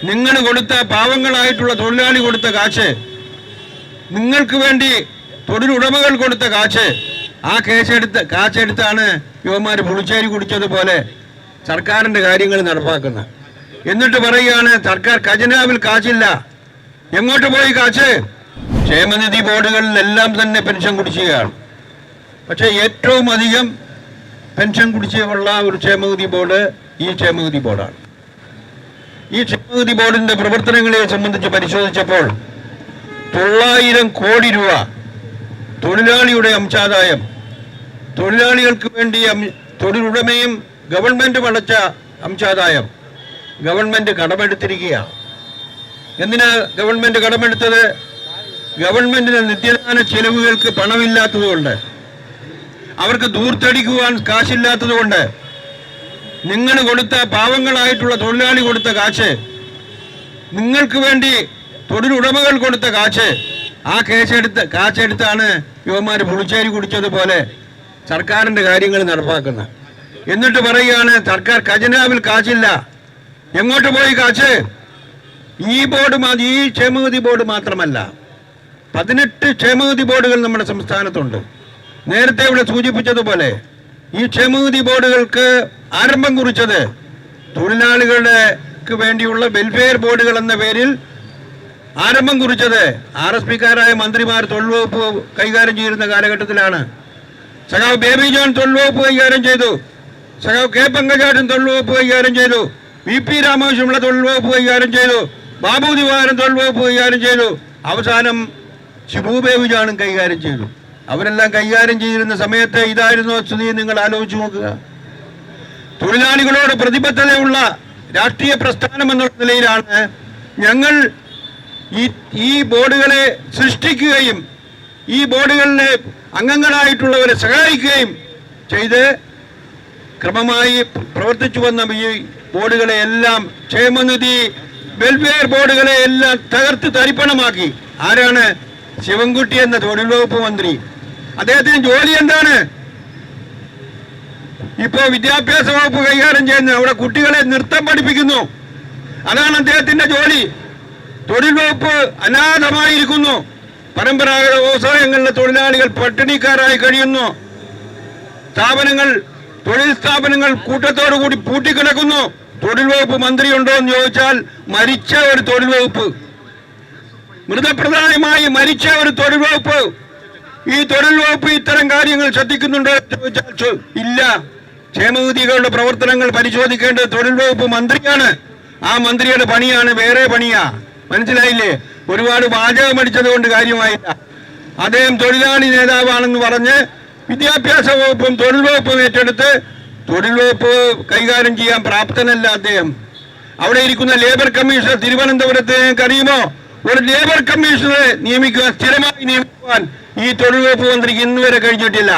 നിങ്ങൾ കൊടുത്ത പാവങ്ങളായിട്ടുള്ള തൊഴിലാളി കൊടുത്ത കാശ്, നിങ്ങൾക്ക് വേണ്ടി തൊഴിലുടമകൾ കൊടുത്ത കാശ്, ആ കാശെടുത്താണ് യുവമാർ പുളിച്ചേരി കുടിച്ചതുപോലെ സർക്കാരിന്റെ കാര്യങ്ങൾ നടപ്പാക്കുന്നത്. എന്നിട്ട് പറയുകയാണ് സർക്കാർ ഖജനാവിൽ കാശില്ല. എങ്ങോട്ട് പോയി കാശ്? ക്ഷേമനിധി ബോർഡുകളിലെല്ലാം തന്നെ പെൻഷൻ കുടിശ്ശികയാണ്. പക്ഷെ ഏറ്റവും അധികം പെൻഷൻ കുടിശ്ശികയുള്ള ഒരു ക്ഷേമനിധി ബോർഡ് ഈ ക്ഷേമനിധി ബോർഡാണ്. ഈ ക്ഷേമനിധി ബോർഡിന്റെ പ്രവർത്തനങ്ങളെ സംബന്ധിച്ച് പരിശോധിച്ചപ്പോൾ 900 കോടി രൂപ തൊഴിലാളിയുടെ അംശാദായം, തൊഴിലാളികൾക്ക് വേണ്ടി തൊഴിലുടമയും ഗവൺമെന്റും അടച്ച അംശാദായം ഗവൺമെന്റ് കടമെടുത്തിരിക്കുകയാണ്. എന്തിനാ ഗവൺമെന്റ് കടമെടുത്തത്? ഗവൺമെന്റിന് നിത്യദാന ചെലവുകൾക്ക് പണമില്ലാത്തതുകൊണ്ട്, അവർക്ക് ദൂർത്തടിക്കുവാൻ കാശില്ലാത്തതുകൊണ്ട്, നിങ്ങൾ കൊടുത്ത പാവങ്ങളായിട്ടുള്ള തൊഴിലാളി കൊടുത്ത കാശ്, നിങ്ങൾക്ക് വേണ്ടി തൊഴിലുടമകൾ കൊടുത്ത കാശ്, ആ കാശെടുത്താണ് യുവമാർ പുളിച്ചേരി കുടിച്ചതുപോലെ സർക്കാരിന്റെ കാര്യങ്ങൾ നടപ്പാക്കുന്നത്. എന്നിട്ട് പറയുകയാണ് സർക്കാർ ഖജനാവിൽ കാശില്ല. എങ്ങോട്ട് പോയി കാശ്? ഈ ക്ഷേമനിധി ബോർഡ് മാത്രമല്ല, 18 ക്ഷേമനിധി ബോർഡുകൾ നമ്മുടെ സംസ്ഥാനത്തുണ്ട്. നേരത്തെ ഇവിടെ സൂചിപ്പിച്ചതുപോലെ ഈ ക്ഷേമനിധി ബോർഡുകൾക്ക് ആരംഭം കുറിച്ചത് തൊഴിലാളികൾക്ക് വേണ്ടിയുള്ള വെൽഫെയർ ബോർഡുകൾ എന്ന പേരിൽ ആരംഭം കുറിച്ചത് RSPക്കാരായ മന്ത്രിമാർ തൊഴിൽ വകുപ്പ് കൈകാര്യം ചെയ്യുന്ന കാലഘട്ടത്തിലാണ്. സഖാവ് ബേബി ജോൺ തൊഴിൽ വകുപ്പ് കൈകാര്യം ചെയ്തു, സഖാവ് കെ പങ്കജാടൻ തൊഴിൽ വകുപ്പ് കൈകാര്യം ചെയ്തു, VP രാമകൃഷ്ണപിള്ള തൊഴിൽ വകുപ്പ് കൈകാര്യം ചെയ്തു, ബാബു ദിവാകരൻ തൊഴിൽ വകുപ്പ് കൈകാര്യം ചെയ്തു, അവസാനം ഷിബു ബേബി ജോണും കൈകാര്യം ചെയ്തു. അവരെല്ലാം കൈകാര്യം ചെയ്തിരുന്ന സമയത്ത് ഇതായിരുന്നു സ്ഥിതി. നിങ്ങൾ ആലോചിച്ച് നോക്കുക. തൊഴിലാളികളോട് പ്രതിബദ്ധതയുള്ള രാഷ്ട്രീയ പ്രസ്ഥാനം എന്നുള്ള നിലയിലാണ് ഞങ്ങൾ ഈ ബോർഡുകളെ സൃഷ്ടിക്കുകയും ഈ ബോർഡുകളിലെ അംഗങ്ങളായിട്ടുള്ളവരെ സഹായിക്കുകയും ചെയ്ത് ക്രമമായി പ്രവർത്തിച്ചു വന്ന ഈ ബോർഡുകളെ എല്ലാം, ക്ഷേമനിധി വെൽഫെയർ ബോർഡുകളെ എല്ലാം തകർത്ത് തരിപ്പണമാക്കി. ആരാണ്? ശിവൻകുട്ടി എന്ന തൊഴിൽ വകുപ്പ് മന്ത്രി. അദ്ദേഹത്തിന് ജോലി എന്താണ്? ഇപ്പോ വിദ്യാഭ്യാസ വകുപ്പ് കൈകാര്യം ചെയ്യുന്നു, അവിടെ കുട്ടികളെ നൃത്തം പഠിപ്പിക്കുന്നു. അതാണ് അദ്ദേഹത്തിന്റെ ജോലി. തൊഴിൽ വകുപ്പ് അനാഥമായിരിക്കുന്നു. പരമ്പരാഗത വ്യവസായങ്ങളിലെ തൊഴിലാളികൾ പട്ടിണിക്കാരായി കഴിയുന്നു. തൊഴിൽ സ്ഥാപനങ്ങൾ കൂട്ടത്തോടുകൂടി പൂട്ടിക്കിടക്കുന്നു. തൊഴിൽ വകുപ്പ് മന്ത്രിയുണ്ടോ എന്ന് ചോദിച്ചാൽ മരിച്ച ഒരു തൊഴിൽ വകുപ്പ്, മൃതപ്രധാനമായി മരിച്ച ഒരു തൊഴിൽ വകുപ്പ്. ഈ തൊഴിൽ വകുപ്പ് ഇത്തരം കാര്യങ്ങൾ ശ്രദ്ധിക്കുന്നുണ്ടോ എന്ന് ചോദിച്ചാൽ ഇല്ല. ക്ഷേമനിധികളുടെ പ്രവർത്തനങ്ങൾ പരിശോധിക്കേണ്ടത് തൊഴിൽ വകുപ്പ് മന്ത്രിയാണ്. ആ മന്ത്രിയുടെ പണിയാണ് വേറെ പണിയാ. മനസ്സിലായില്ലേ? ഒരുപാട് വാചകം അടിച്ചത് കൊണ്ട് കാര്യമായില്ല. അദ്ദേഹം തൊഴിലാളി നേതാവാണെന്ന് പറഞ്ഞ് വിദ്യാഭ്യാസ വകുപ്പും തൊഴിൽ വകുപ്പും ഏറ്റെടുത്ത് തൊഴിൽ വകുപ്പ് കൈകാര്യം ചെയ്യാൻ പ്രാപ്തനല്ല അദ്ദേഹം. അവിടെ ഇരിക്കുന്ന ലേബർ കമ്മീഷണർ തിരുവനന്തപുരത്ത് അറിയുമോ? ഒരു ലേബർ കമ്മീഷണറെ നിയമിക്കുക, സ്ഥിരമായി നിയമിക്കുവാൻ ഈ തൊഴിൽ വകുപ്പ് മന്ത്രിക്ക് ഇന്നുവരെ കഴിഞ്ഞിട്ടില്ല.